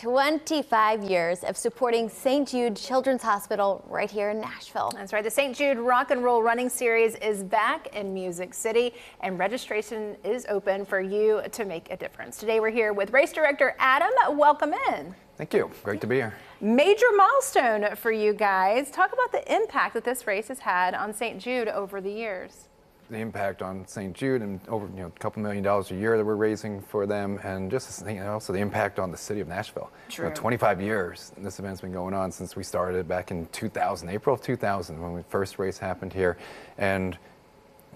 25 years of supporting St. Jude Children's Hospital right here in Nashville. That's right. The St. Jude Rock and Roll Running Series is back in Music City, and registration is open for you to make a difference. Today we're here with race director Adam. Welcome in. Thank you. Great to be here. Major milestone for you guys. Talk about the impact that this race has had on St. Jude over the years. The impact on St. Jude and over a couple $1 million a year that we're raising for them, and just also the impact on the city of Nashville. True. 25 years this event's been going on since we started back in 2000, April of 2000, when the first race happened here, and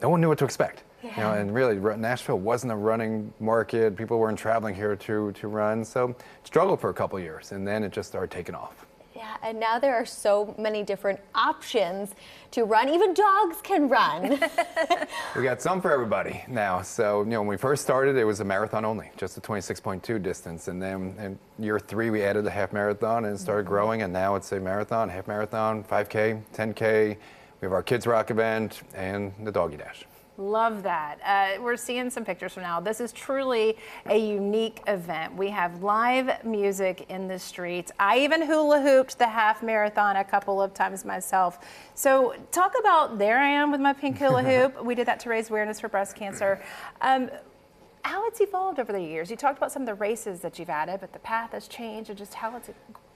no one knew what to expect. Yeah. And really Nashville wasn't a running market. People weren't traveling here to run, so struggled for a couple years, and then it just started taking off. Yeah, and now there are so many different options to run. Even dogs can run. We got some for everybody now. So, when we first started, it was a marathon only, just a 26.2 distance. And then in year 3, we added a half marathon and it started growing. And now it's a marathon, half marathon, 5K, 10K. We have our Kids Rock event and the Doggy Dash. Love that. We're seeing some pictures from now. This is truly a unique event. We have live music in the streets. I even hula hooped the half marathon a couple of times myself. So talk about, there I am with my pink hula hoop. We did that to raise awareness for breast cancer. How it's evolved over the years. You talked about some of the races that you've added, but the path has changed and just how it's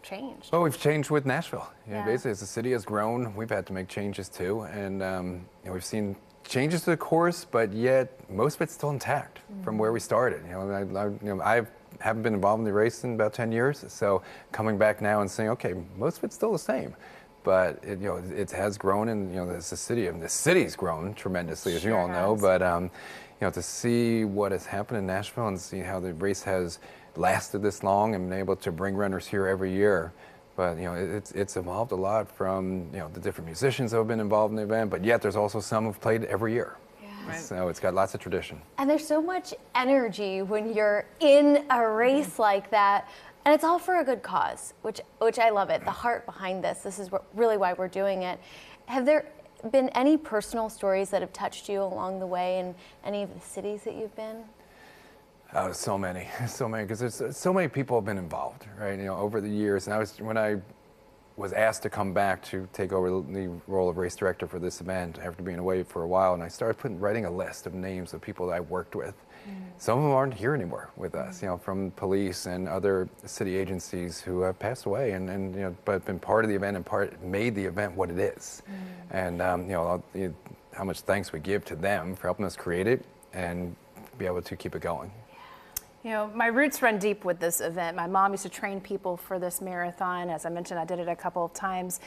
changed. Well, we've changed with Nashville. Yeah. Basically, as the city has grown, we've had to make changes too. And we've seen changes to the course, but yet most of it's still intact from where we started. I haven't been involved in the race in about 10 years, so coming back now and saying, okay, most of it's still the same, but it has grown, and the city's grown tremendously, as you all know. But to see what has happened in Nashville and see how the race has lasted this long and been able to bring runners here every year. But it's evolved a lot from the different musicians that have been involved in the event, but yet there's also some who've played every year. Yeah. Right. So it's got lots of tradition. And there's so much energy when you're in a race like that, and it's all for a good cause, which I love it. The heart behind this is really why we're doing it. Have there been any personal stories that have touched you along the way in any of the cities that you've been? Oh, so many, because there's so many people have been involved, right? Over the years. And when I was asked to come back to take over the role of race director for this event after being away for a while, and I started writing a list of names of people that I worked with. Some of them aren't here anymore with us, from police and other city agencies who have passed away, but been part of the event and made the event what it is. And how much thanks we give to them for helping us create it and be able to keep it going. My roots run deep with this event. My mom used to train people for this marathon. As I mentioned, I did it a couple of times.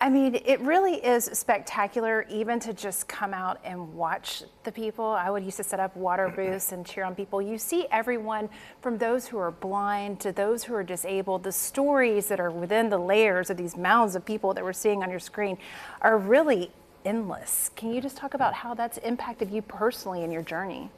I mean, it really is spectacular, even to just come out and watch the people. I used to set up water booths and cheer on people. You see everyone from those who are blind to those who are disabled. The stories that are within the layers of these mounds of people that we're seeing on your screen are really endless. Can you just talk about how that's impacted you personally in your journey?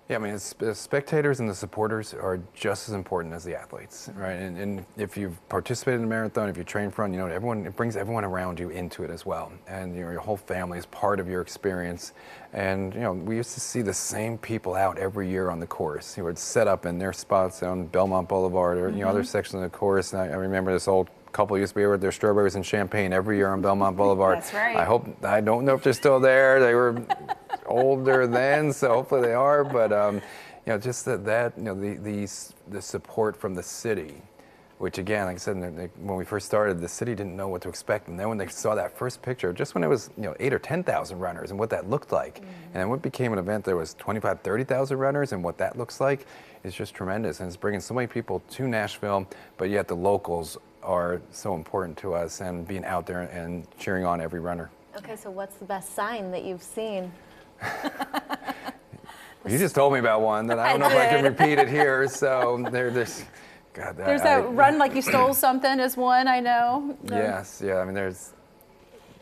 Yeah, I mean, the spectators and the supporters are just as important as the athletes, right? And if you've participated in a marathon, if you train for one, it brings everyone around you into it as well. And your whole family is part of your experience. And we used to see the same people out every year on the course who would set up in their spots on Belmont Boulevard or other sections of the course. And I remember this old couple used to be with their strawberries and champagne every year on Belmont Boulevard. That's right. I don't know if they're still there. They were older then, so hopefully they are. But just the support from the city, which again, like I said, when we first started, the city didn't know what to expect, and then when they saw that first picture, just when it was 8,000 or 10,000 runners and what that looked like, and then what became an event there was 25,000, 30,000 runners, and what that looks like is just tremendous, and it's bringing so many people to Nashville, but yet the locals are so important to us, and being out there and cheering on every runner. Okay, so what's the best sign that you've seen? You just told me about one that I don't know if I can repeat it here. So there's that run like you stole something is one I know. Yes, yeah. I mean,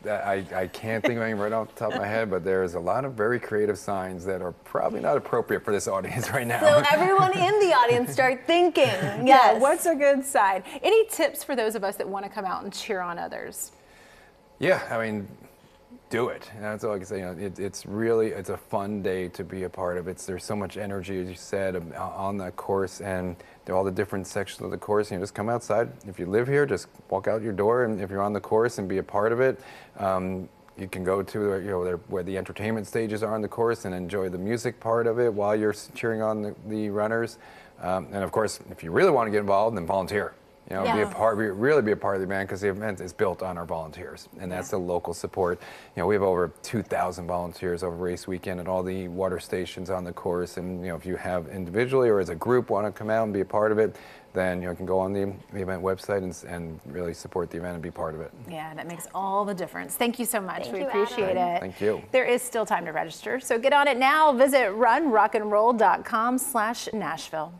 I can't think of any right off the top of my head, but there's a lot of very creative signs that are probably not appropriate for this audience right now. So everyone in the audience start thinking. Yes. Yeah, what's a good sign? Any tips for those of us that want to come out and cheer on others? Yeah, I mean, do it. And that's all I can say. It's really, it's a fun day to be a part of. There's so much energy, as you said, on the course, and all the different sections of the course. Just come outside. If you live here, just walk out your door, and if you're on the course and be a part of it. You can go to where the entertainment stages are on the course and enjoy the music part of it while you're cheering on the runners. And of course, if you really want to get involved, then volunteer. Be a part, really be a part of the event, because the event is built on our volunteers, and that's the local support. We have over 2,000 volunteers over race weekend at all the water stations on the course. And if you have individually or as a group want to come out and be a part of it, then you can go on the event website and really support the event and be part of it. Yeah, that makes all the difference. Thank you so much. Thank we you, appreciate Adam. it. Thank you. There is still time to register, so get on it now. Visit runrockandroll.com/Nashville.